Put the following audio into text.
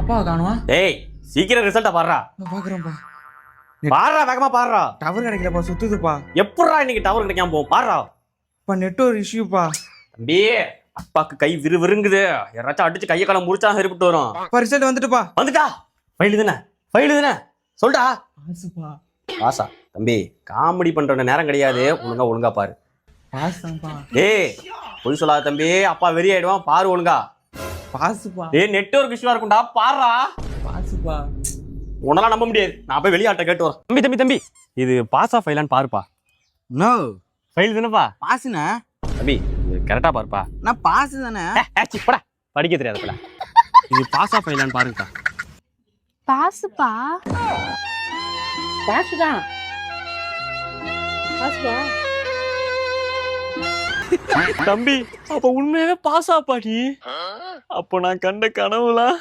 அப்பா காணுவா? டேய் சீக்கிரம் ரிசல்ட்ட பாருடா. பாக்குறேன்ப்பா. பாருடா வேகமா பாருடா. டவர் கிடைக்கலப்பா, சுத்துதுப்பா. எப்படிடா இன்னைக்கு டவர் கிடைக்காம போகும் பாருடா. நெட்வொர்க் இஷ்யூப்பா. தம்பி அப்பாக்கு கை விறுவிறுங்குது. யாராச்சும் அடிச்சு கையை காலம் முடிச்சா சரிப்பட்டு வரும். ரிசல்ட் வந்துட்டுப்பா. வந்துட்டா? ஃபைல் தானே சொல்டா. பாசுப்பா. பாசா? தம்பி காமெடி பண்ற நேரம் கிடையாது. ஒழுங்கா பாரு. பாஸ்தான்ப்பா. ஏய் பொய் சொல்லாத தம்பி, அப்பா வெறி ஆயிடுவான். பாரு ஒழுங்கா. பாசுப்பா. ஏய் நெட்வொர்க் இஷ்யூவா இருக்கும்டா, பாருடா. பாசுப்பா. உன்னால நம்ப முடியாது. நான் போய் வெளியாட்ட கேட்டு வரேன். தம்பி இது பாஸா ஃபைலான்னு பாருப்பா. நோ ஃபைல் தானேப்பா? பாசுண்ணா. தம்பி இது கரெக்டா பாருப்பா. நான் பாசு தானே. போடா, படிக்க தெரியாதுல. இது பாஸா ஃபைலான்னு பாருங்கப்பா. பாசுப்பா. பாசுதான். பாசுப்பா. தம்பி அப்ப உண்மையாவே பாஸா பாடி? அப்போ நான் கண்ட கனவுலாம்